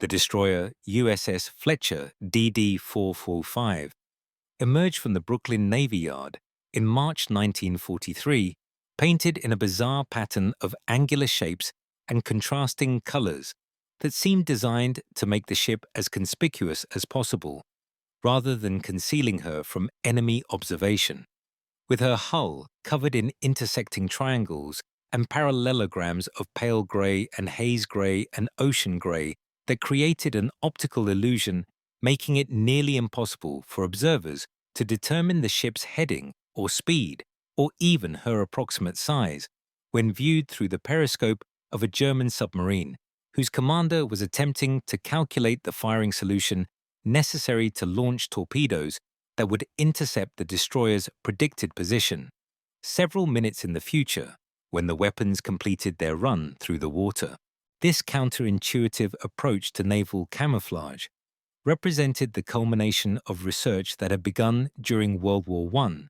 The destroyer USS Fletcher DD-445 emerged from the Brooklyn Navy Yard in March 1943, painted in a bizarre pattern of angular shapes and contrasting colors that seemed designed to make the ship as conspicuous as possible, rather than concealing her from enemy observation. With her hull covered in intersecting triangles and parallelograms of pale gray and haze gray and ocean gray that created an optical illusion, making it nearly impossible for observers to determine the ship's heading or speed or even her approximate size when viewed through the periscope of a German submarine whose commander was attempting to calculate the firing solution necessary to launch torpedoes that would intercept the destroyer's predicted position, several minutes in the future when the weapons completed their run through the water. This counterintuitive approach to naval camouflage represented the culmination of research that had begun during World War I,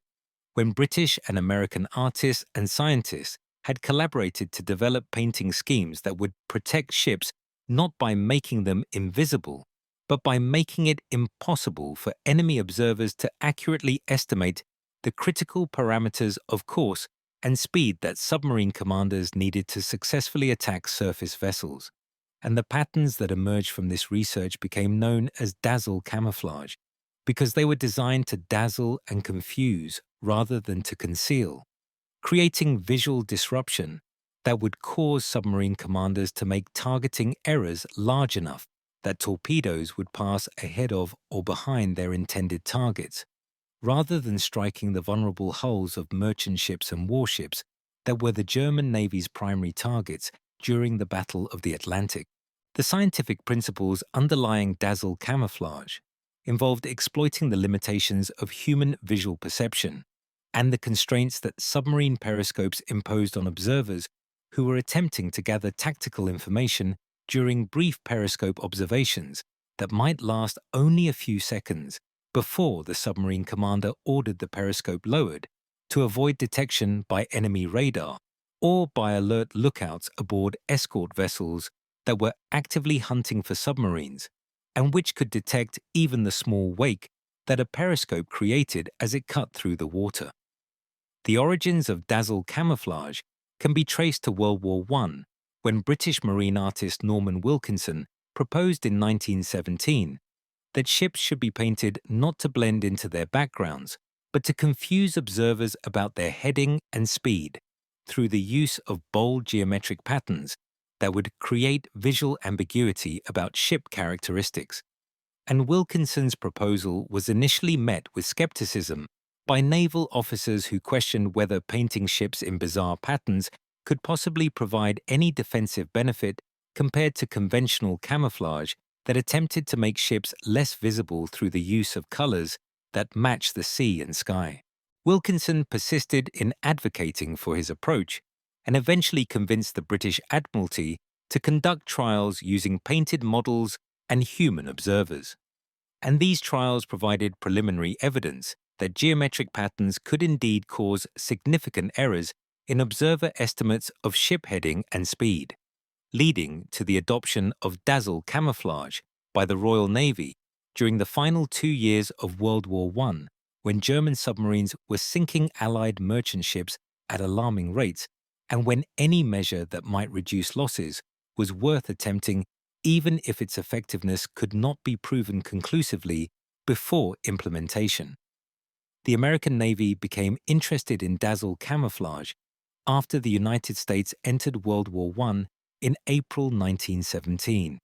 when British and American artists and scientists had collaborated to develop painting schemes that would protect ships not by making them invisible, but by making it impossible for enemy observers to accurately estimate the critical parameters of course and speed that submarine commanders needed to successfully attack surface vessels. And the patterns that emerged from this research became known as Dazzle camouflage, because they were designed to dazzle and confuse rather than to conceal, creating visual disruption that would cause submarine commanders to make targeting errors large enough that torpedoes would pass ahead of or behind their intended targets, rather than striking the vulnerable hulls of merchant ships and warships that were the German Navy's primary targets during the Battle of the Atlantic. The scientific principles underlying Dazzle camouflage involved exploiting the limitations of human visual perception and the constraints that submarine periscopes imposed on observers who were attempting to gather tactical information during brief periscope observations that might last only a few seconds before the submarine commander ordered the periscope lowered to avoid detection by enemy radar or by alert lookouts aboard escort vessels that were actively hunting for submarines and which could detect even the small wake that a periscope created as it cut through the water. The origins of Dazzle camouflage can be traced to World War I, when British marine artist Norman Wilkinson proposed in 1917 that ships should be painted not to blend into their backgrounds, but to confuse observers about their heading and speed through the use of bold geometric patterns that would create visual ambiguity about ship characteristics. And Wilkinson's proposal was initially met with skepticism by naval officers who questioned whether painting ships in bizarre patterns could possibly provide any defensive benefit compared to conventional camouflage that attempted to make ships less visible through the use of colors that match the sea and sky. Wilkinson persisted in advocating for his approach and eventually convinced the British Admiralty to conduct trials using painted models and human observers. And these trials provided preliminary evidence that geometric patterns could indeed cause significant errors in observer estimates of ship heading and speed, leading to the adoption of Dazzle camouflage by the Royal Navy during the final 2 years of World War I, when German submarines were sinking Allied merchant ships at alarming rates, and when any measure that might reduce losses was worth attempting even if its effectiveness could not be proven conclusively before implementation. The American Navy became interested in Dazzle camouflage after the United States entered World War I in April 1917,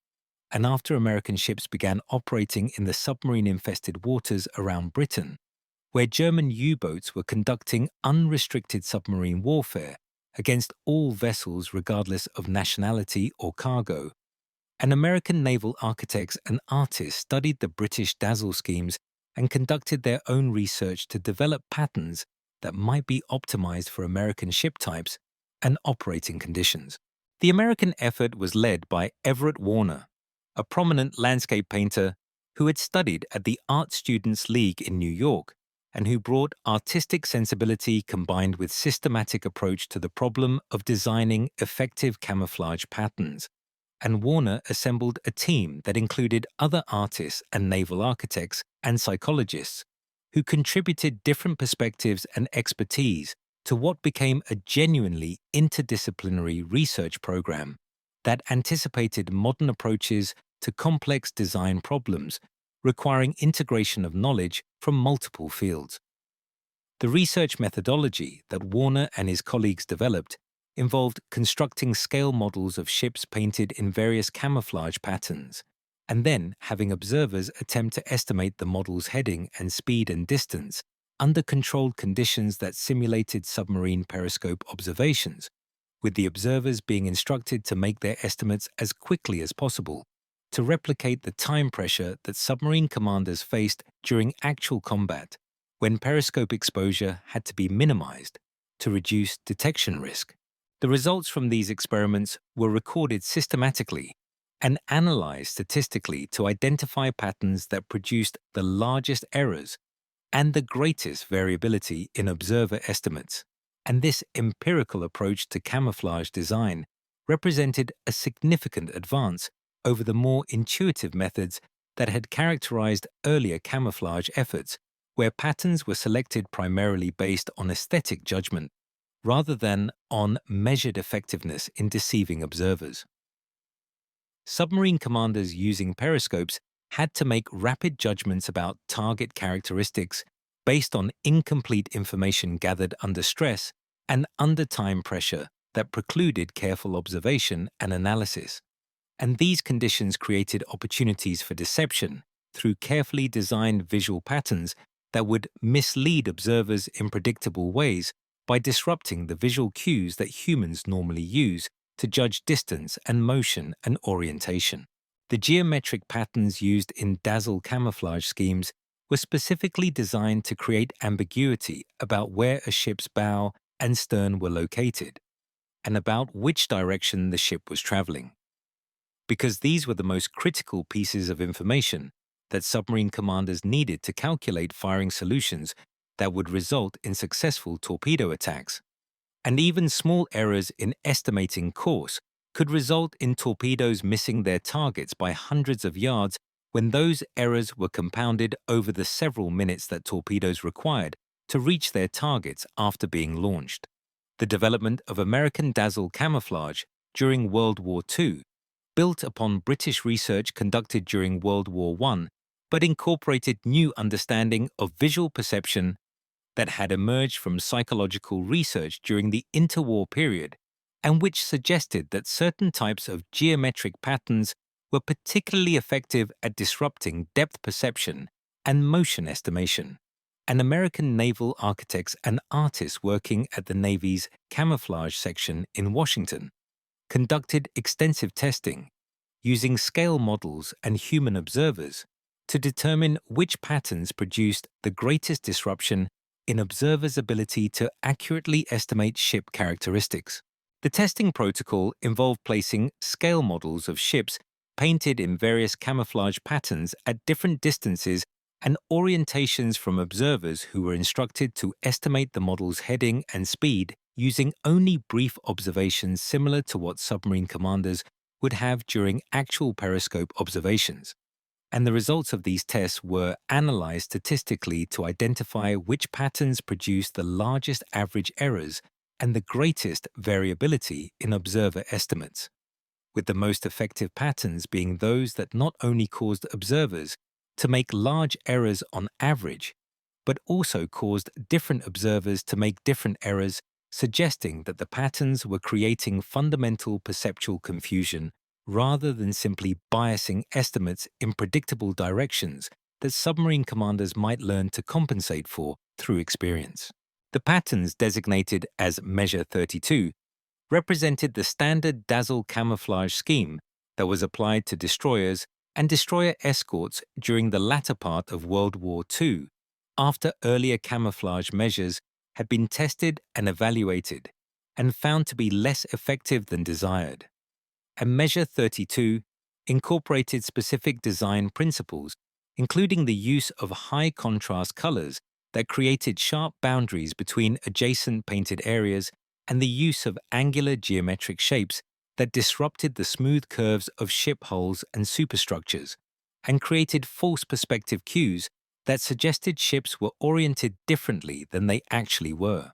and after American ships began operating in the submarine-infested waters around Britain, where German U-boats were conducting unrestricted submarine warfare against all vessels regardless of nationality or cargo. And American naval architects and artists studied the British Dazzle schemes and conducted their own research to develop patterns that might be optimized for American ship types and operating conditions. The American effort was led by Everett Warner, a prominent landscape painter who had studied at the Art Students League in New York and who brought artistic sensibility combined with systematic approach to the problem of designing effective camouflage patterns. and Warner assembled a team that included other artists and naval architects and psychologists who contributed different perspectives and expertise to what became a genuinely interdisciplinary research program that anticipated modern approaches to complex design problems requiring integration of knowledge from multiple fields. The research methodology that Warner and his colleagues developed involved constructing scale models of ships painted in various camouflage patterns, and then having observers attempt to estimate the model's heading and speed and distance under controlled conditions that simulated submarine periscope observations, with the observers being instructed to make their estimates as quickly as possible to replicate the time pressure that submarine commanders faced during actual combat, when periscope exposure had to be minimized to reduce detection risk. The results from these experiments were recorded systematically and analyzed statistically to identify patterns that produced the largest errors and the greatest variability in observer estimates. And this empirical approach to camouflage design represented a significant advance over the more intuitive methods that had characterized earlier camouflage efforts, where patterns were selected primarily based on aesthetic judgment rather than on measured effectiveness in deceiving observers. Submarine commanders using periscopes had to make rapid judgments about target characteristics based on incomplete information gathered under stress and under time pressure that precluded careful observation and analysis. And these conditions created opportunities for deception through carefully designed visual patterns that would mislead observers in predictable ways by disrupting the visual cues that humans normally use to judge distance and motion and orientation. The geometric patterns used in Dazzle camouflage schemes were specifically designed to create ambiguity about where a ship's bow and stern were located, and about which direction the ship was traveling. Because these were the most critical pieces of information that submarine commanders needed to calculate firing solutions that would result in successful torpedo attacks. And even small errors in estimating course could result in torpedoes missing their targets by hundreds of yards when those errors were compounded over the several minutes that torpedoes required to reach their targets after being launched. The development of American Dazzle camouflage during World War II built upon British research conducted during World War I, but incorporated new understanding of visual perception that had emerged from psychological research during the interwar period, and which suggested that certain types of geometric patterns were particularly effective at disrupting depth perception and motion estimation. And American naval architects and artists working at the Navy's camouflage section in Washington conducted extensive testing using scale models and human observers to determine which patterns produced the greatest disruption in observers' ability to accurately estimate ship characteristics. The testing protocol involved placing scale models of ships painted in various camouflage patterns at different distances and orientations from observers who were instructed to estimate the model's heading and speed using only brief observations similar to what submarine commanders would have during actual periscope observations. And the results of these tests were analyzed statistically to identify which patterns produced the largest average errors and the greatest variability in observer estimates, with the most effective patterns being those that not only caused observers to make large errors on average, but also caused different observers to make different errors, suggesting that the patterns were creating fundamental perceptual confusion rather than simply biasing estimates in predictable directions that submarine commanders might learn to compensate for through experience. The patterns designated as Measure 32 represented the standard Dazzle camouflage scheme that was applied to destroyers and destroyer escorts during the latter part of World War II, after earlier camouflage measures had been tested and evaluated and found to be less effective than desired. And Measure 32 incorporated specific design principles, including the use of high-contrast colors that created sharp boundaries between adjacent painted areas and the use of angular geometric shapes that disrupted the smooth curves of ship hulls and superstructures, and created false perspective cues that suggested ships were oriented differently than they actually were.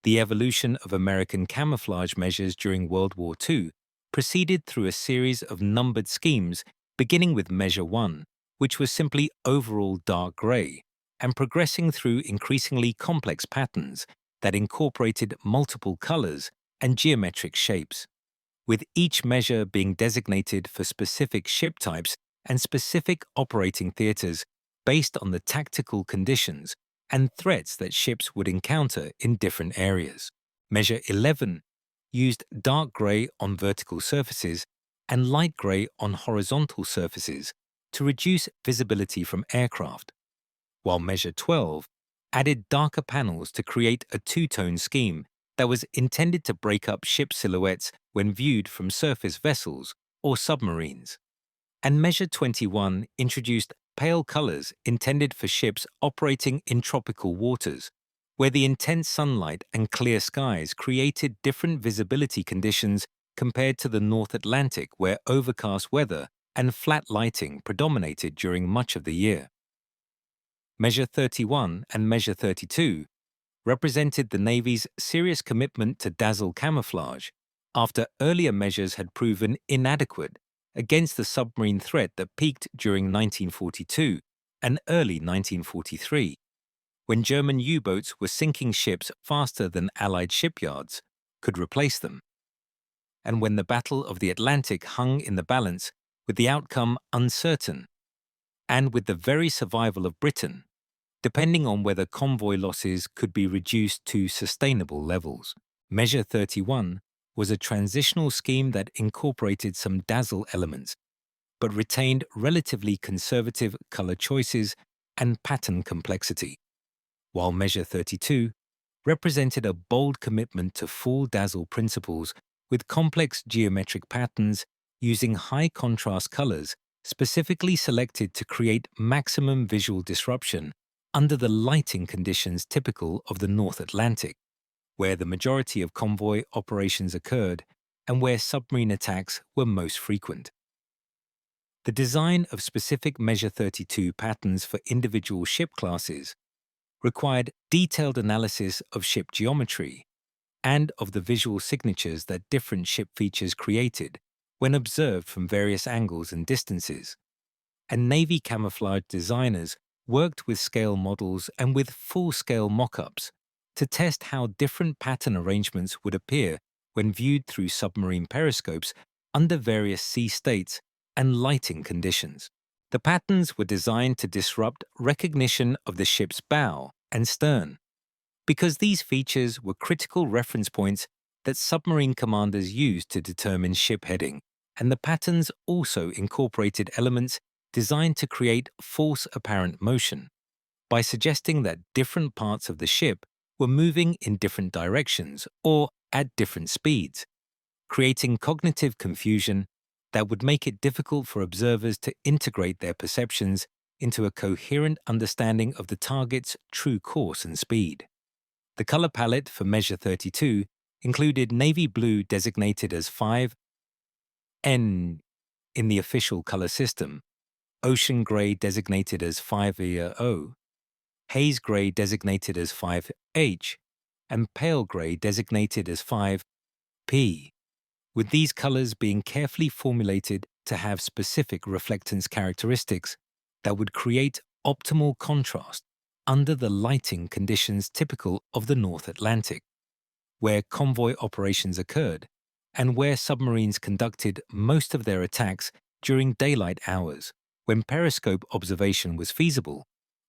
The evolution of American camouflage measures during World War II proceeded through a series of numbered schemes, beginning with Measure 1, which was simply overall dark gray, and progressing through increasingly complex patterns that incorporated multiple colors and geometric shapes, with each measure being designated for specific ship types and specific operating theaters based on the tactical conditions and threats that ships would encounter in different areas. Measure 11 used dark gray on vertical surfaces and light gray on horizontal surfaces to reduce visibility from aircraft, while Measure 12 added darker panels to create a two-tone scheme that was intended to break up ship silhouettes when viewed from surface vessels or submarines. And Measure 21 introduced pale colors intended for ships operating in tropical waters, where the intense sunlight and clear skies created different visibility conditions compared to the North Atlantic, where overcast weather and flat lighting predominated during much of the year. Measure 31 and Measure 32 represented the Navy's serious commitment to Dazzle camouflage after earlier measures had proven inadequate against the submarine threat that peaked during 1942 and early 1943, when German U-boats were sinking ships faster than Allied shipyards could replace them, and when the Battle of the Atlantic hung in the balance with the outcome uncertain, and with the very survival of Britain depending on whether convoy losses could be reduced to sustainable levels. Measure 31 was a transitional scheme that incorporated some Dazzle elements, but retained relatively conservative color choices and pattern complexity, while Measure 32 represented a bold commitment to full Dazzle principles with complex geometric patterns using high contrast colors specifically selected to create maximum visual disruption under the lighting conditions typical of the North Atlantic, where the majority of convoy operations occurred and where submarine attacks were most frequent. The design of specific Measure 32 patterns for individual ship classes required detailed analysis of ship geometry and of the visual signatures that different ship features created when observed from various angles and distances, and Navy camouflage designers worked with scale models and with full-scale mock-ups to test how different pattern arrangements would appear when viewed through submarine periscopes under various sea states and lighting conditions. The patterns were designed to disrupt recognition of the ship's bow and stern, because these features were critical reference points that submarine commanders used to determine ship heading, and the patterns also incorporated elements designed to create false apparent motion by suggesting that different parts of the ship were moving in different directions or at different speeds, creating cognitive confusion that would make it difficult for observers to integrate their perceptions into a coherent understanding of the target's true course and speed. The color palette for Measure 32 included navy blue designated as 5N in the official color system, ocean gray designated as 5EO, haze gray designated as 5H, and pale gray designated as 5P, with these colors being carefully formulated to have specific reflectance characteristics that would create optimal contrast under the lighting conditions typical of the North Atlantic, where convoy operations occurred and where submarines conducted most of their attacks during daylight hours, when periscope observation was feasible,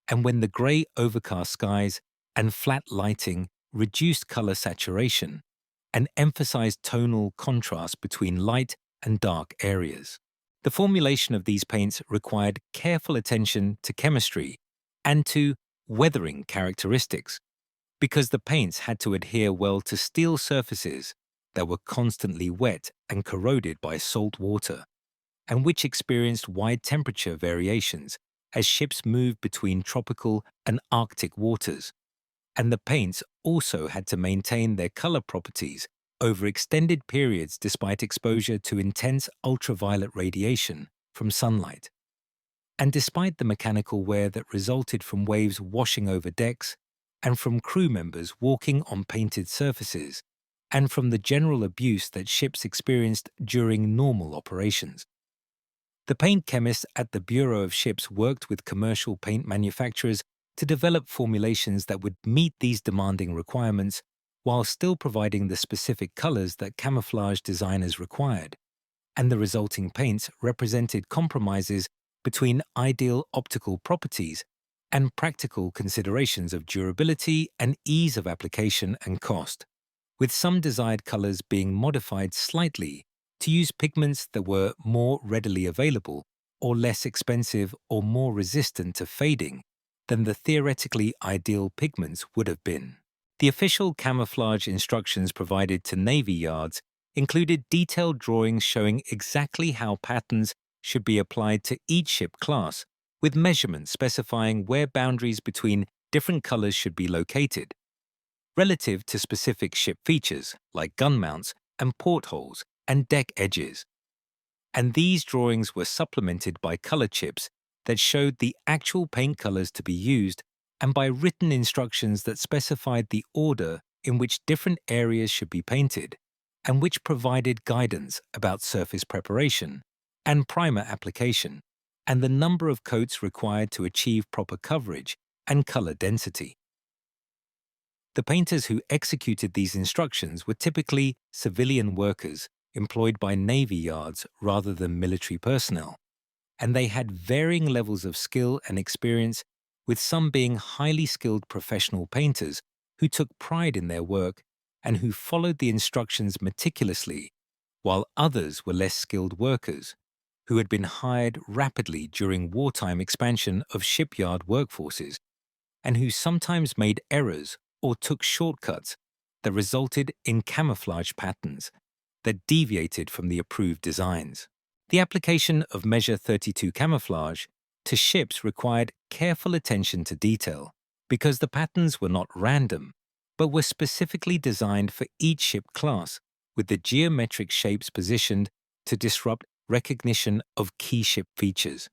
and when the gray overcast skies and flat lighting reduced color saturation and emphasized tonal contrast between light and dark areas. The formulation of these paints required careful attention to chemistry and to weathering characteristics, because the paints had to adhere well to steel surfaces that were constantly wet and corroded by salt water, and which experienced wide temperature variations as ships moved between tropical and Arctic waters, and the paints also had to maintain their color properties over extended periods despite exposure to intense ultraviolet radiation from sunlight. And despite the mechanical wear that resulted from waves washing over decks, and from crew members walking on painted surfaces, and from the general abuse that ships experienced during normal operations. The paint chemists at the Bureau of Ships worked with commercial paint manufacturers to develop formulations that would meet these demanding requirements while still providing the specific colors that camouflage designers required, and the resulting paints represented compromises between ideal optical properties and practical considerations of durability and ease of application and cost, with some desired colors being modified slightly to use pigments that were more readily available or less expensive or more resistant to fading than the theoretically ideal pigments would have been. The official camouflage instructions provided to Navy yards included detailed drawings showing exactly how patterns should be applied to each ship class, with measurements specifying where boundaries between different colors should be located, relative to specific ship features like gun mounts and portholes and deck edges. And these drawings were supplemented by color chips that showed the actual paint colors to be used and by written instructions that specified the order in which different areas should be painted and which provided guidance about surface preparation and primer application and the number of coats required to achieve proper coverage and color density. The painters who executed these instructions were typically civilian workers employed by Navy yards rather than military personnel, and they had varying levels of skill and experience, with some being highly skilled professional painters who took pride in their work and who followed the instructions meticulously, while others were less skilled workers who had been hired rapidly during wartime expansion of shipyard workforces and who sometimes made errors or took shortcuts that resulted in camouflage patterns that deviated from the approved designs. The application of Measure 32 camouflage to ships required careful attention to detail because the patterns were not random, but were specifically designed for each ship class with the geometric shapes positioned to disrupt recognition of key ship features,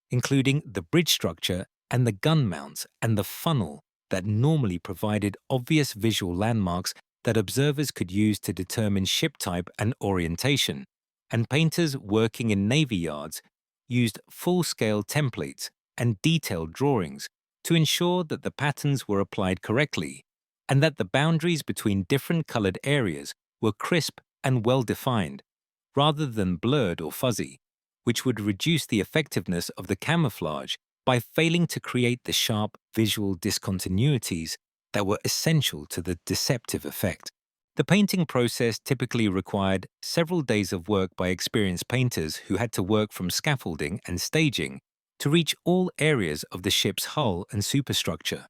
including the bridge structure and the gun mounts and the funnel that normally provided obvious visual landmarks that observers could use to determine ship type and orientation, and painters working in Navy yards used full-scale templates and detailed drawings to ensure that the patterns were applied correctly and that the boundaries between different colored areas were crisp and well-defined, rather than blurred or fuzzy, which would reduce the effectiveness of the camouflage by failing to create the sharp visual discontinuities that were essential to the deceptive effect. The painting process typically required several days of work by experienced painters who had to work from scaffolding and staging to reach all areas of the ship's hull and superstructure,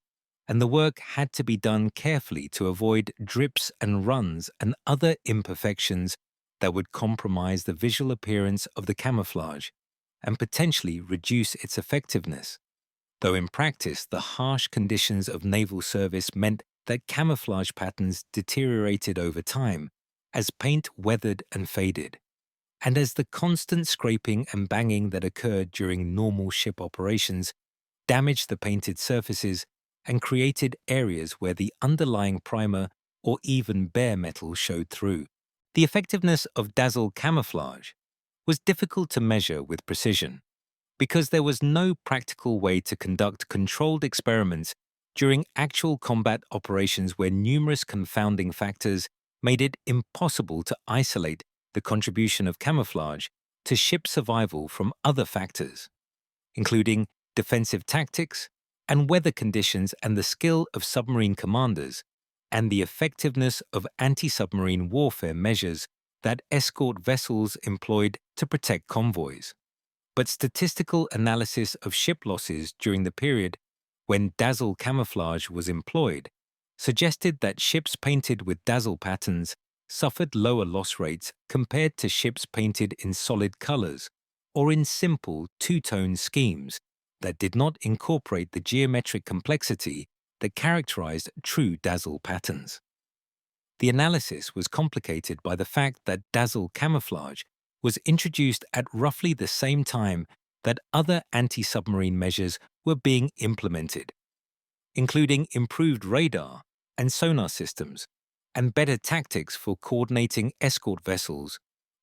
and the work had to be done carefully to avoid drips and runs and other imperfections that would compromise the visual appearance of the camouflage and potentially reduce its effectiveness, though in practice the harsh conditions of naval service meant that camouflage patterns deteriorated over time as paint weathered and faded, and as the constant scraping and banging that occurred during normal ship operations damaged the painted surfaces and created areas where the underlying primer or even bare metal showed through. The effectiveness of Dazzle camouflage was difficult to measure with precision because there was no practical way to conduct controlled experiments during actual combat operations where numerous confounding factors made it impossible to isolate the contribution of camouflage to ship survival from other factors, including defensive tactics and weather conditions and the skill of submarine commanders and the effectiveness of anti-submarine warfare measures that escort vessels employed to protect convoys. But statistical analysis of ship losses during the period when Dazzle camouflage was employed suggested that ships painted with Dazzle patterns suffered lower loss rates compared to ships painted in solid colors or in simple two-tone schemes that did not incorporate the geometric complexity that characterized true Dazzle patterns. The analysis was complicated by the fact that Dazzle camouflage was introduced at roughly the same time that other anti-submarine measures were being implemented, including improved radar and sonar systems, and better tactics for coordinating escort vessels,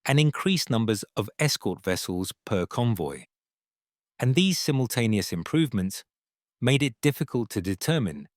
and increased numbers of escort vessels per convoy. And these simultaneous improvements made it difficult to determine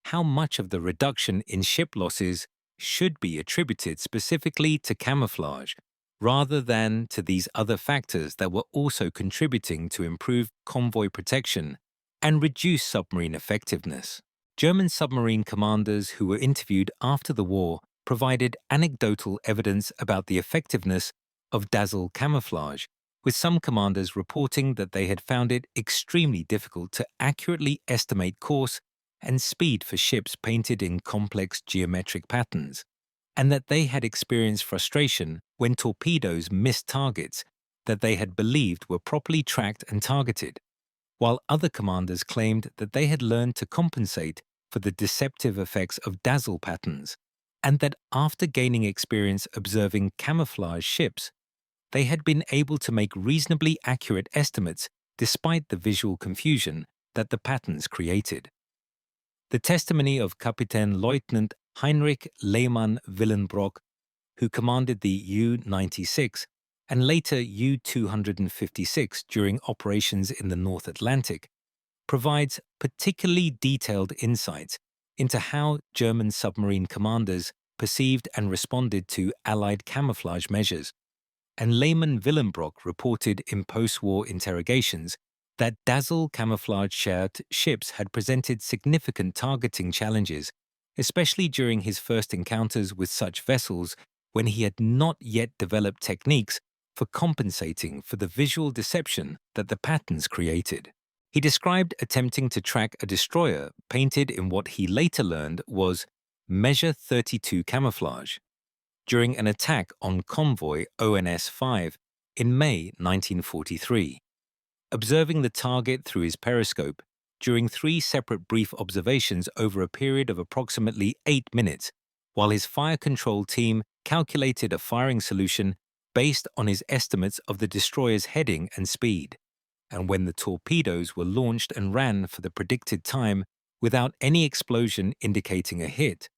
how much of the reduction in ship losses should be attributed specifically to camouflage rather than to these other factors that were also contributing to improved convoy protection and reduce submarine effectiveness. German submarine commanders who were interviewed after the war provided anecdotal evidence about the effectiveness of Dazzle camouflage, with some commanders reporting that they had found it extremely difficult to accurately estimate course and speed for ships painted in complex geometric patterns, and that they had experienced frustration when torpedoes missed targets that they had believed were properly tracked and targeted, while other commanders claimed that they had learned to compensate for the deceptive effects of dazzle patterns, and that after gaining experience observing camouflage ships, they had been able to make reasonably accurate estimates despite the visual confusion that the patterns created. The testimony of Kapitän-Leutnant Heinrich Lehmann-Willenbrock, who commanded the U-96 and later U-256 during operations in the North Atlantic, provides particularly detailed insights into how German submarine commanders perceived and responded to Allied camouflage measures. And Lehmann-Willenbrock reported in post-war interrogations that Dazzle camouflage-shared ships had presented significant targeting challenges, especially during his first encounters with such vessels when he had not yet developed techniques for compensating for the visual deception that the patterns created. He described attempting to track a destroyer painted in what he later learned was Measure 32 camouflage during an attack on convoy ONS-5 in May 1943. Observing the target through his periscope during 3 separate brief observations over a period of approximately 8 minutes, while his fire control team calculated a firing solution based on his estimates of the destroyer's heading and speed, and when the torpedoes were launched and ran for the predicted time without any explosion indicating a hit,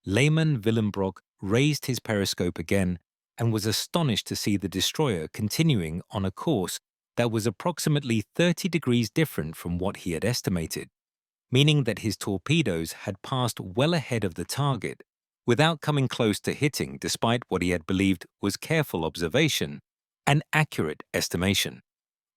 Lehmann-Willenbrock raised his periscope again and was astonished to see the destroyer continuing on a course that was approximately 30 degrees different from what he had estimated, meaning that his torpedoes had passed well ahead of the target without coming close to hitting despite what he had believed was careful observation and accurate estimation.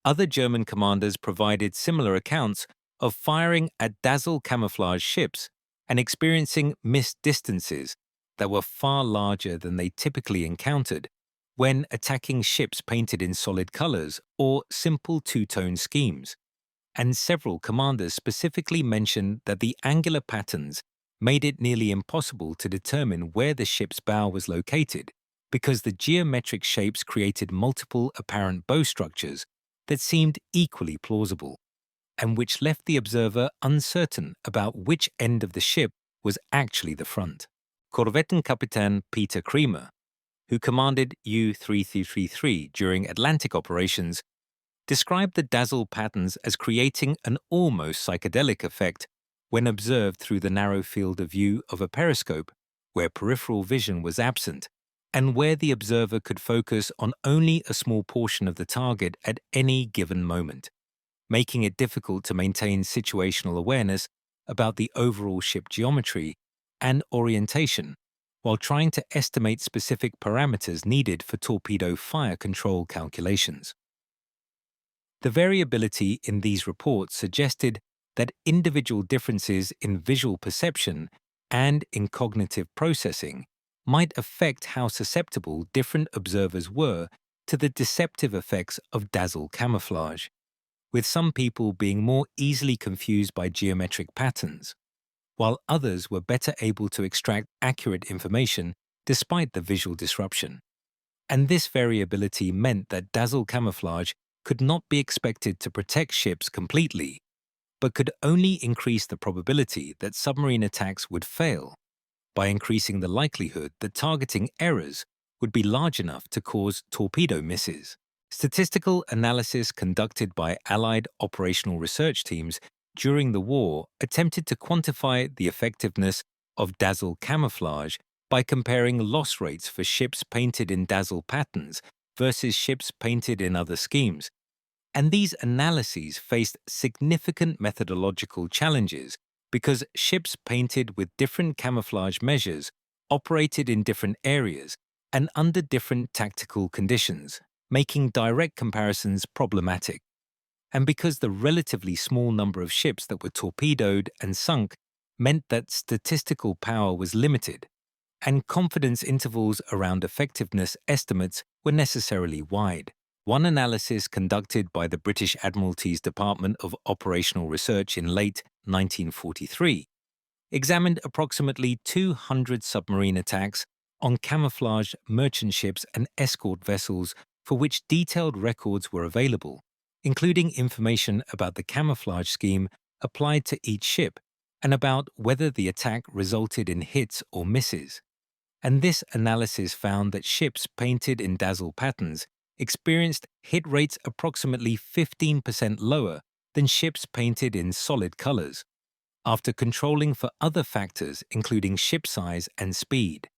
Other German commanders provided similar accounts of firing at Dazzle camouflage ships and experiencing missed distances that were far larger than they typically encountered when attacking ships painted in solid colors or simple two-tone schemes. And several commanders specifically mentioned that the angular patterns made it nearly impossible to determine where the ship's bow was located because the geometric shapes created multiple apparent bow structures that seemed equally plausible, and which left the observer uncertain about which end of the ship was actually the front. Korvettenkapitän Peter Kremer, who commanded U-3333 during Atlantic operations, described the dazzle patterns as creating an almost psychedelic effect when observed through the narrow field of view of a periscope, where peripheral vision was absent, and where the observer could focus on only a small portion of the target at any given moment, making it difficult to maintain situational awareness about the overall ship geometry and orientation, while trying to estimate specific parameters needed for torpedo fire control calculations. The variability in these reports suggested that individual differences in visual perception and in cognitive processing might affect how susceptible different observers were to the deceptive effects of dazzle camouflage, with some people being more easily confused by geometric patterns, while others were better able to extract accurate information despite the visual disruption. And this variability meant that dazzle camouflage could not be expected to protect ships completely, but could only increase the probability that submarine attacks would fail by increasing the likelihood that targeting errors would be large enough to cause torpedo misses. Statistical analysis conducted by Allied operational research teams during the war attempted to quantify the effectiveness of Dazzle camouflage by comparing loss rates for ships painted in Dazzle patterns versus ships painted in other schemes. And these analyses faced significant methodological challenges because ships painted with different camouflage measures operated in different areas and under different tactical conditions, making direct comparisons problematic. And because the relatively small number of ships that were torpedoed and sunk meant that statistical power was limited, and confidence intervals around effectiveness estimates were necessarily wide. One analysis conducted by the British Admiralty's Department of Operational Research in late 1943 examined approximately 200 submarine attacks on camouflaged merchant ships and escort vessels for which detailed records were available, including information about the camouflage scheme applied to each ship and about whether the attack resulted in hits or misses. And this analysis found that ships painted in Dazzle patterns experienced hit rates approximately 15% lower than ships painted in solid colors, after controlling for other factors including ship size and speed,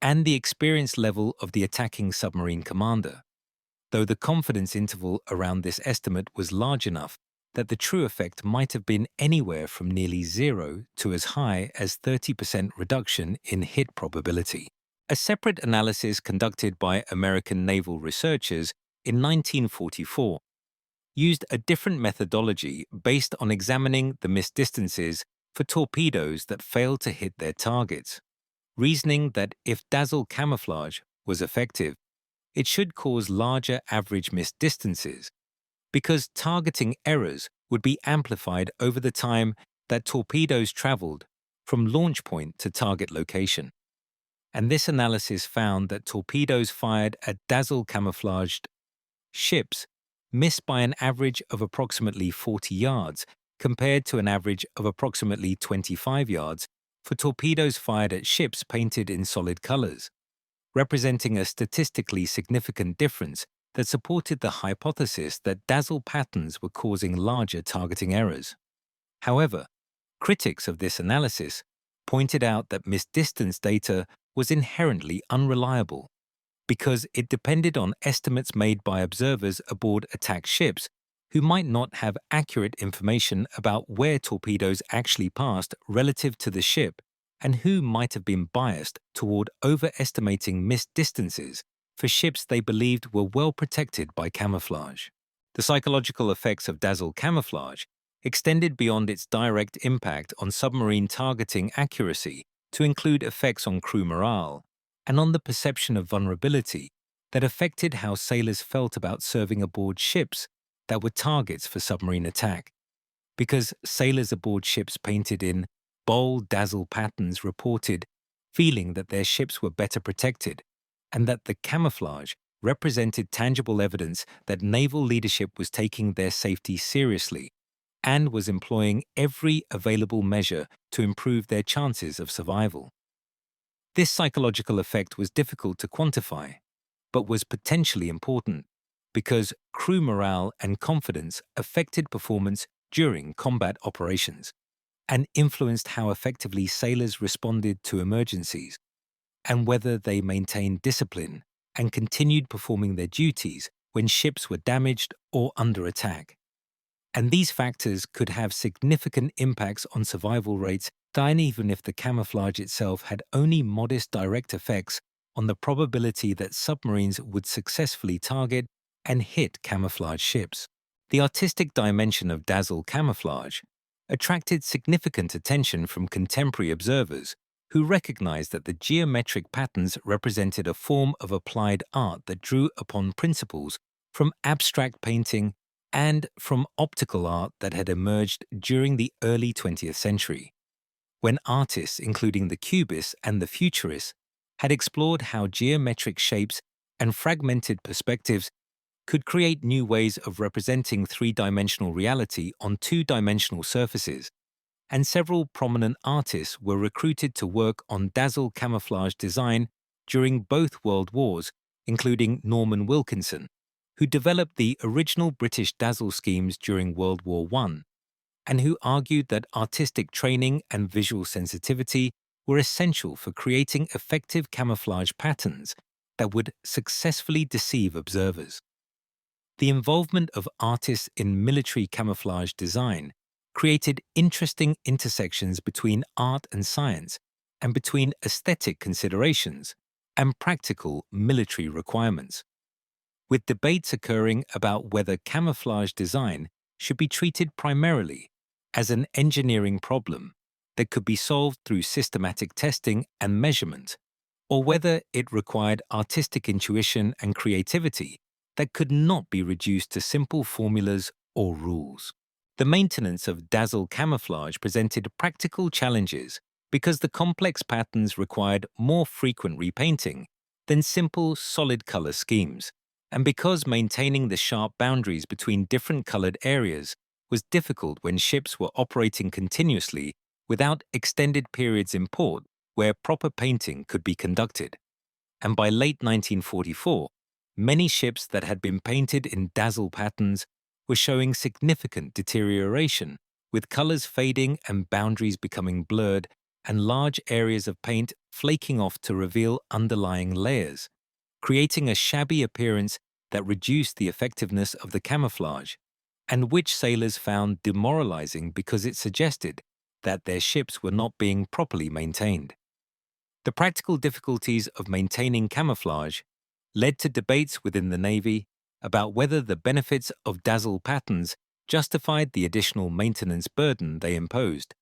and the experience level of the attacking submarine commander, though the confidence interval around this estimate was large enough that the true effect might have been anywhere from nearly 0 to as high as 30% reduction in hit probability. A separate analysis conducted by American naval researchers in 1944 used a different methodology based on examining the missed distances for torpedoes that failed to hit their targets, reasoning that if Dazzle camouflage was effective, it should cause larger average missed distances, because targeting errors would be amplified over the time that torpedoes traveled from launch point to target location. And this analysis found that torpedoes fired at Dazzle camouflaged ships missed by an average of approximately 40 yards compared to an average of approximately 25 yards for torpedoes fired at ships painted in solid colors, representing a statistically significant difference that supported the hypothesis that Dazzle patterns were causing larger targeting errors. However, critics of this analysis pointed out that missed distance data was inherently unreliable because it depended on estimates made by observers aboard attack ships who might not have accurate information about where torpedoes actually passed relative to the ship and who might have been biased toward overestimating missed distances for ships they believed were well protected by camouflage. The psychological effects of Dazzle camouflage extended beyond its direct impact on submarine targeting accuracy to include effects on crew morale and on the perception of vulnerability that affected how sailors felt about serving aboard ships that were targets for submarine attack, because sailors aboard ships painted in bold Dazzle patterns reported feeling that their ships were better protected and that the camouflage represented tangible evidence that naval leadership was taking their safety seriously and was employing every available measure to improve their chances of survival. This psychological effect was difficult to quantify, but was potentially important because crew morale and confidence affected performance during combat operations and influenced how effectively sailors responded to emergencies and whether they maintained discipline and continued performing their duties when ships were damaged or under attack. And these factors could have significant impacts on survival rates, even if the camouflage itself had only modest direct effects on the probability that submarines would successfully target and hit camouflage ships. The artistic dimension of Dazzle camouflage attracted significant attention from contemporary observers who recognized that the geometric patterns represented a form of applied art that drew upon principles from abstract painting and from optical art that had emerged during the early 20th century, when artists, including the Cubists and the Futurists, had explored how geometric shapes and fragmented perspectives could create new ways of representing three-dimensional reality on two-dimensional surfaces, and several prominent artists were recruited to work on Dazzle camouflage design during both World Wars, including Norman Wilkinson, who developed the original British Dazzle schemes during World War I, and who argued that artistic training and visual sensitivity were essential for creating effective camouflage patterns that would successfully deceive observers. The involvement of artists in military camouflage design created interesting intersections between art and science, and between aesthetic considerations and practical military requirements, with debates occurring about whether camouflage design should be treated primarily as an engineering problem that could be solved through systematic testing and measurement, or whether it required artistic intuition and creativity that could not be reduced to simple formulas or rules. The maintenance of Dazzle camouflage presented practical challenges because the complex patterns required more frequent repainting than simple solid color schemes, and because maintaining the sharp boundaries between different colored areas was difficult when ships were operating continuously without extended periods in port where proper painting could be conducted. And by late 1944, many ships that had been painted in Dazzle patterns were showing significant deterioration, with colors fading and boundaries becoming blurred and large areas of paint flaking off to reveal underlying layers, creating a shabby appearance that reduced the effectiveness of the camouflage, and which sailors found demoralizing because it suggested that their ships were not being properly maintained. The practical difficulties of maintaining camouflage led to debates within the Navy about whether the benefits of Dazzle patterns justified the additional maintenance burden they imposed,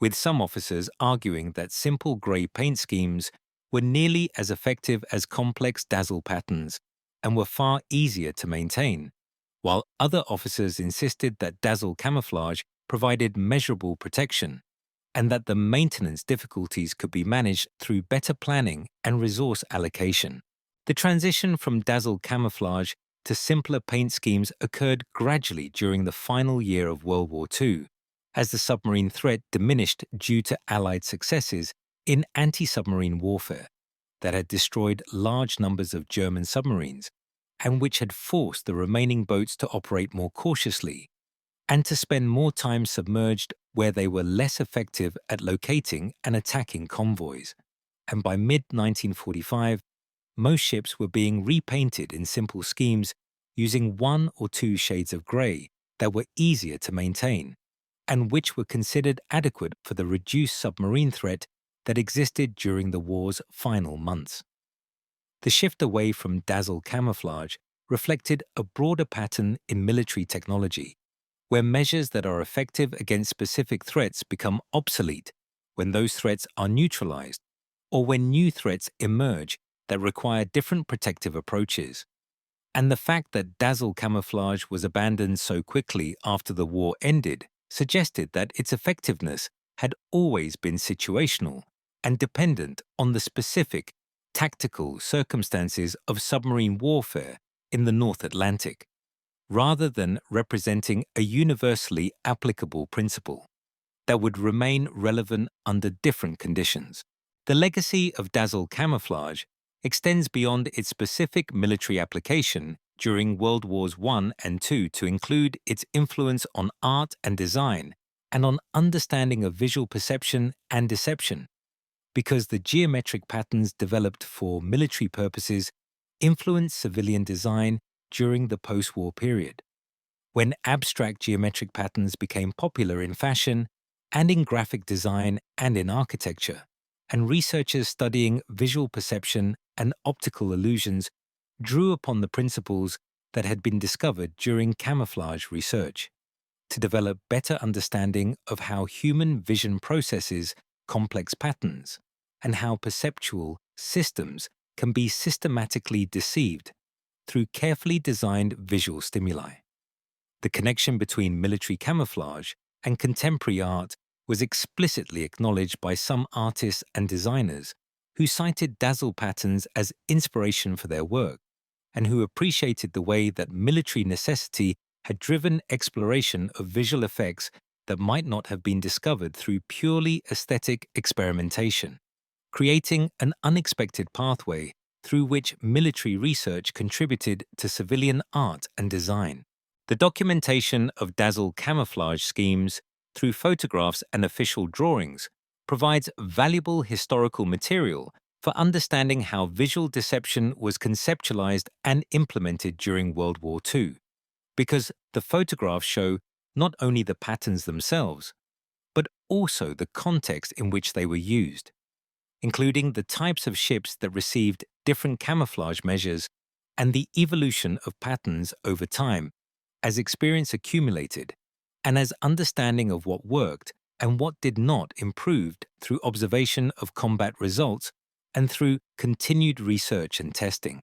with some officers arguing that simple grey paint schemes were nearly as effective as complex Dazzle patterns and were far easier to maintain, while other officers insisted that Dazzle camouflage provided measurable protection and that the maintenance difficulties could be managed through better planning and resource allocation. The transition from Dazzle camouflage to simpler paint schemes occurred gradually during the final year of World War II, as the submarine threat diminished due to Allied successes in anti-submarine warfare that had destroyed large numbers of German submarines and which had forced the remaining boats to operate more cautiously and to spend more time submerged where they were less effective at locating and attacking convoys. And by mid-1945, most ships were being repainted in simple schemes using 1 or 2 shades of grey that were easier to maintain, and which were considered adequate for the reduced submarine threat that existed during the war's final months. The shift away from Dazzle camouflage reflected a broader pattern in military technology, where measures that are effective against specific threats become obsolete when those threats are neutralized, or when new threats emerge that require different protective approaches. And the fact that Dazzle camouflage was abandoned so quickly after the war ended suggested that its effectiveness had always been situational and dependent on the specific, tactical circumstances of submarine warfare in the North Atlantic, rather than representing a universally applicable principle that would remain relevant under different conditions. The legacy of Dazzle camouflage extends beyond its specific military application during World Wars I and II to include its influence on art and design and on understanding of visual perception and deception, because the geometric patterns developed for military purposes influenced civilian design during the post-war period, when abstract geometric patterns became popular in fashion and in graphic design and in architecture, and researchers studying visual perception and optical illusions drew upon the principles that had been discovered during camouflage research to develop better understanding of how human vision processes complex patterns and how perceptual systems can be systematically deceived through carefully designed visual stimuli. The connection between military camouflage and contemporary art was explicitly acknowledged by some artists and designers who cited Dazzle patterns as inspiration for their work, and who appreciated the way that military necessity had driven exploration of visual effects that might not have been discovered through purely aesthetic experimentation, creating an unexpected pathway through which military research contributed to civilian art and design. The documentation of Dazzle camouflage schemes through photographs and official drawings provides valuable historical material for understanding how visual deception was conceptualized and implemented during World War II, because the photographs show not only the patterns themselves, but also the context in which they were used, including the types of ships that received different camouflage measures and the evolution of patterns over time as experience accumulated and as understanding of what worked and what did not improved through observation of combat results and through continued research and testing.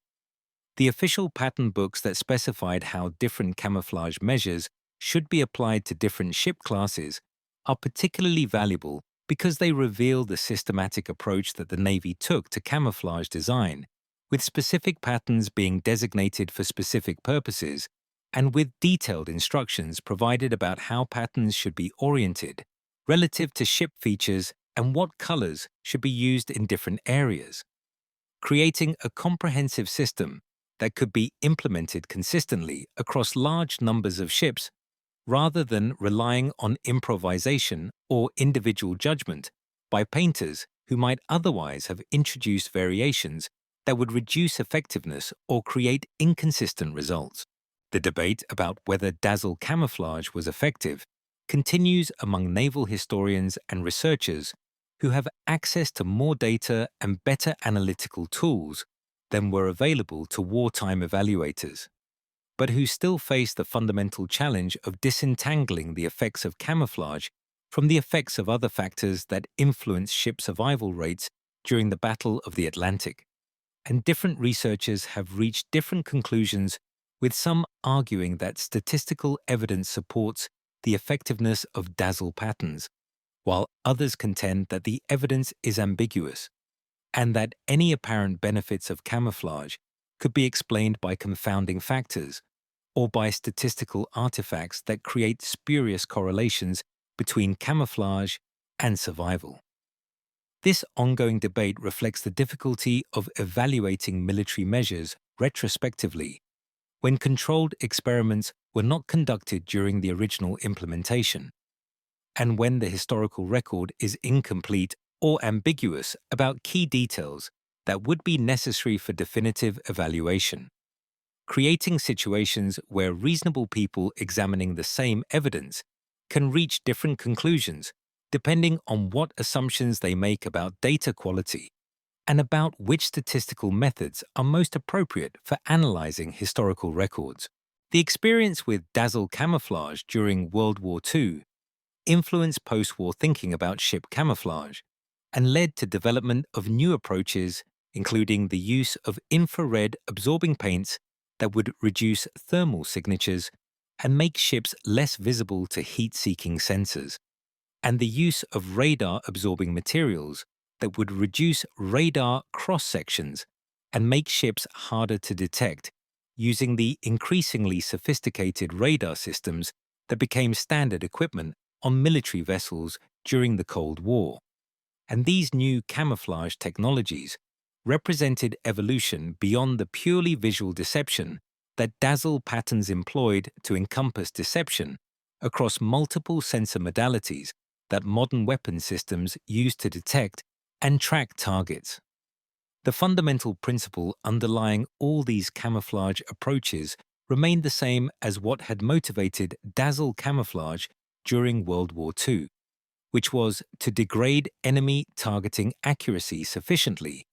The official pattern books that specified how different camouflage measures should be applied to different ship classes are particularly valuable because they reveal the systematic approach that the Navy took to camouflage design, with specific patterns being designated for specific purposes and with detailed instructions provided about how patterns should be oriented relative to ship features and what colors should be used in different areas, creating a comprehensive system that could be implemented consistently across large numbers of ships rather than relying on improvisation or individual judgment by painters who might otherwise have introduced variations that would reduce effectiveness or create inconsistent results. The debate about whether Dazzle camouflage was effective continues among naval historians and researchers who have access to more data and better analytical tools than were available to wartime evaluators, but who still face the fundamental challenge of disentangling the effects of camouflage from the effects of other factors that influence ship survival rates during the Battle of the Atlantic. And different researchers have reached different conclusions, with some arguing that statistical evidence supports the effectiveness of Dazzle patterns, while others contend that the evidence is ambiguous, and that any apparent benefits of camouflage could be explained by confounding factors or by statistical artifacts that create spurious correlations between camouflage and survival. This ongoing debate reflects the difficulty of evaluating military measures retrospectively when controlled experiments were not conducted during the original implementation, and when the historical record is incomplete or ambiguous about key details that would be necessary for definitive evaluation, creating situations where reasonable people examining the same evidence can reach different conclusions depending on what assumptions they make about data quality and about which statistical methods are most appropriate for analyzing historical records. The experience with Dazzle camouflage during World War II influenced post-war thinking about ship camouflage and led to development of new approaches, including the use of infrared absorbing paints that would reduce thermal signatures and make ships less visible to heat-seeking sensors, and the use of radar-absorbing materials that would reduce radar cross-sections and make ships harder to detect, using the increasingly sophisticated radar systems that became standard equipment on military vessels during the Cold War. And these new camouflage technologies represented evolution beyond the purely visual deception that Dazzle patterns employed to encompass deception across multiple sensor modalities that modern weapon systems use to detect and track targets. The fundamental principle underlying all these camouflage approaches remained the same as what had motivated Dazzle camouflage during World War II, which was to degrade enemy targeting accuracy sufficiently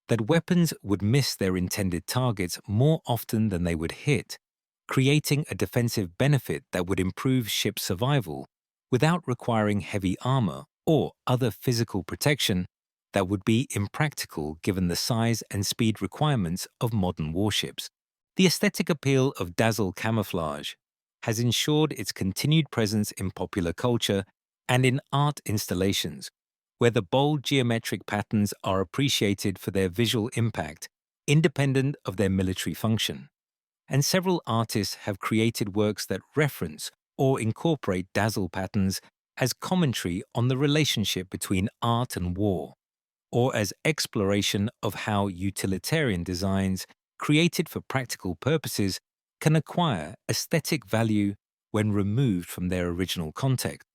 that weapons would miss their intended targets more often than they would hit, creating a defensive benefit that would improve ship survival without requiring heavy armor or other physical protection that would be impractical given the size and speed requirements of modern warships. The aesthetic appeal of Dazzle camouflage has ensured its continued presence in popular culture and in art installations, where the bold geometric patterns are appreciated for their visual impact, independent of their military function. And several artists have created works that reference or incorporate Dazzle patterns as commentary on the relationship between art and war, or as exploration of how utilitarian designs created for practical purposes can acquire aesthetic value when removed from their original context.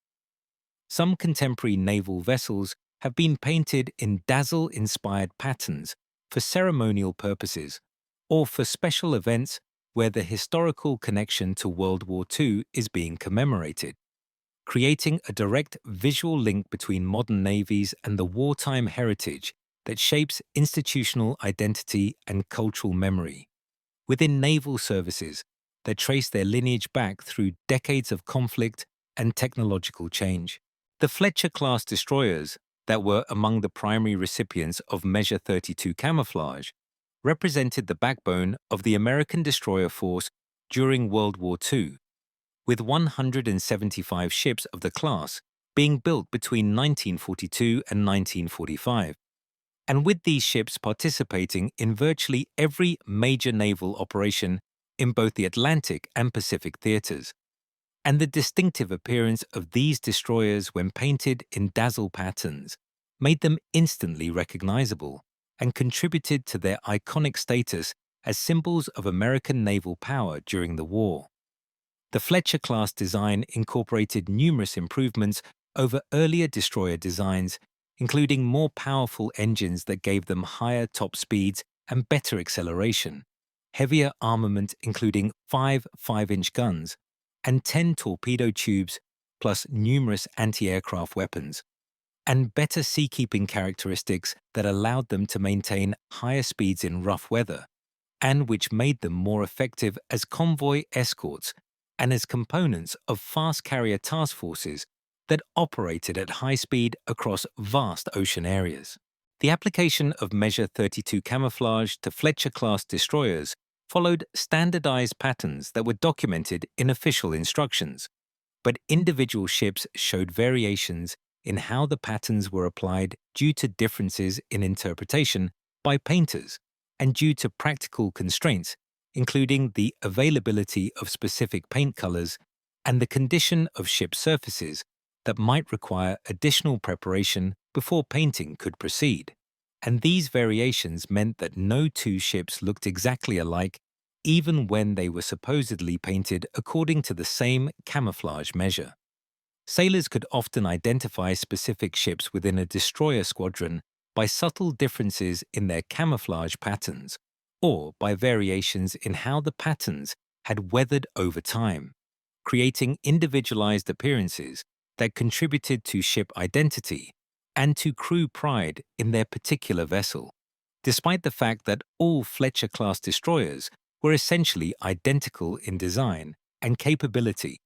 Some contemporary naval vessels have been painted in Dazzle-inspired patterns for ceremonial purposes or for special events where the historical connection to World War II is being commemorated, creating a direct visual link between modern navies and the wartime heritage that shapes institutional identity and cultural memory. Within naval services that trace their lineage back through decades of conflict and technological change. The Fletcher-class destroyers that were among the primary recipients of Measure 32 camouflage represented the backbone of the American destroyer force during World War II, with 175 ships of the class being built between 1942 and 1945, and with these ships participating in virtually every major naval operation in both the Atlantic and Pacific theaters. And the distinctive appearance of these destroyers when painted in Dazzle patterns made them instantly recognizable and contributed to their iconic status as symbols of American naval power during the war. The Fletcher-class design incorporated numerous improvements over earlier destroyer designs, including more powerful engines that gave them higher top speeds and better acceleration, heavier armament including 5 5-inch guns, and 10 torpedo tubes, plus numerous anti-aircraft weapons, and better seakeeping characteristics that allowed them to maintain higher speeds in rough weather, and which made them more effective as convoy escorts and as components of fast carrier task forces that operated at high speed across vast ocean areas. The application of Measure 32 camouflage to Fletcher-class destroyers followed standardized patterns that were documented in official instructions, but individual ships showed variations in how the patterns were applied due to differences in interpretation by painters and due to practical constraints, including the availability of specific paint colors and the condition of ship surfaces that might require additional preparation before painting could proceed. And these variations meant that no two ships looked exactly alike even when they were supposedly painted according to the same camouflage measure. Sailors could often identify specific ships within a destroyer squadron by subtle differences in their camouflage patterns or by variations in how the patterns had weathered over time, creating individualized appearances that contributed to ship identity and to crew pride in their particular vessel, despite the fact that all Fletcher-class destroyers were essentially identical in design and capability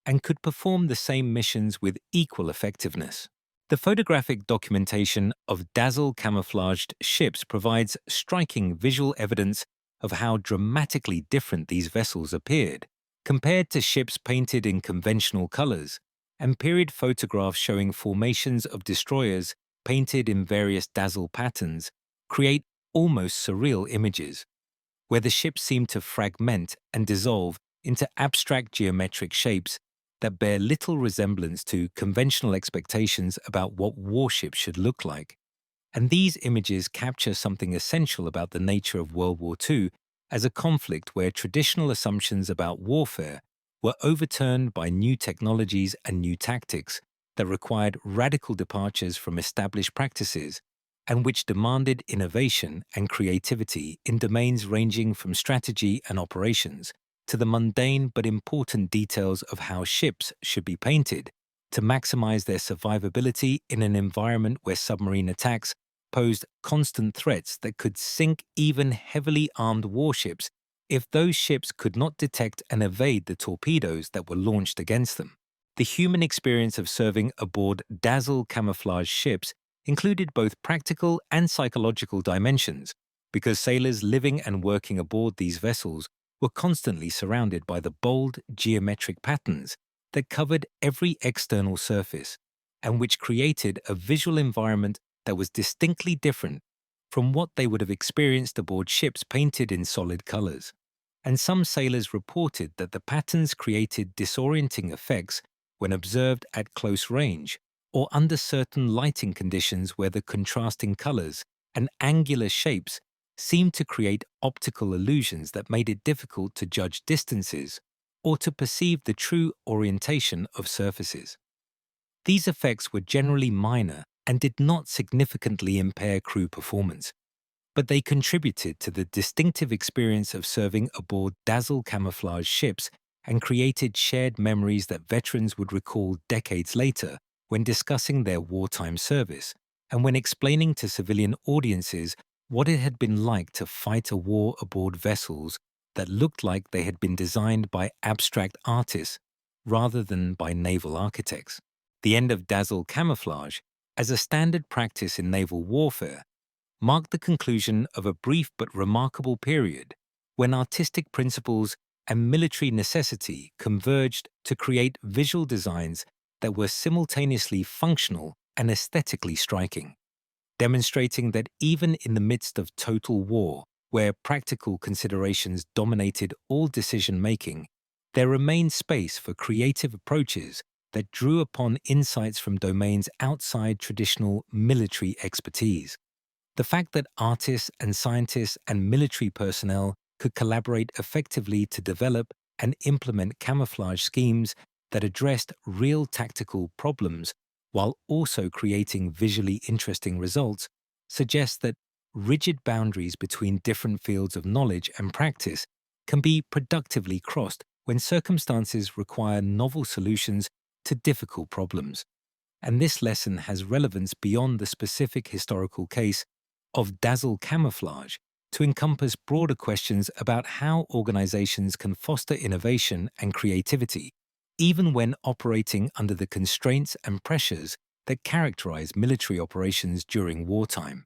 and could perform the same missions with equal effectiveness. The photographic documentation of Dazzle camouflaged ships provides striking visual evidence of how dramatically different these vessels appeared, compared to ships painted in conventional colors, and period photographs showing formations of destroyers painted in various Dazzle patterns create almost surreal images, where the ships seem to fragment and dissolve into abstract geometric shapes that bear little resemblance to conventional expectations about what warships should look like. And these images capture something essential about the nature of World War II as a conflict where traditional assumptions about warfare were overturned by new technologies and new tactics that required radical departures from established practices and which demanded innovation and creativity in domains ranging from strategy and operations to the mundane but important details of how ships should be painted to maximize their survivability in an environment where submarine attacks posed constant threats that could sink even heavily armed warships if those ships could not detect and evade the torpedoes that were launched against them. The human experience of serving aboard Dazzle camouflage ships included both practical and psychological dimensions, because sailors living and working aboard these vessels were constantly surrounded by the bold geometric patterns that covered every external surface and which created a visual environment that was distinctly different from what they would have experienced aboard ships painted in solid colors. And some sailors reported that the patterns created disorienting effects when observed at close range or under certain lighting conditions where the contrasting colors and angular shapes seemed to create optical illusions that made it difficult to judge distances or to perceive the true orientation of surfaces. These effects were generally minor and did not significantly impair crew performance, but they contributed to the distinctive experience of serving aboard Dazzle camouflage ships and created shared memories that veterans would recall decades later when discussing their wartime service and when explaining to civilian audiences what it had been like to fight a war aboard vessels that looked like they had been designed by abstract artists rather than by naval architects. The end of Dazzle camouflage, as a standard practice in naval warfare, marked the conclusion of a brief but remarkable period when artistic principles and military necessity converged to create visual designs that were simultaneously functional and aesthetically striking, demonstrating that even in the midst of total war, where practical considerations dominated all decision-making, there remained space for creative approaches that drew upon insights from domains outside traditional military expertise. The fact that artists and scientists and military personnel could collaborate effectively to develop and implement camouflage schemes that addressed real tactical problems while also creating visually interesting results suggests that rigid boundaries between different fields of knowledge and practice can be productively crossed when circumstances require novel solutions to difficult problems. And this lesson has relevance beyond the specific historical case of Dazzle camouflage to encompass broader questions about how organizations can foster innovation and creativity, even when operating under the constraints and pressures that characterize military operations during wartime.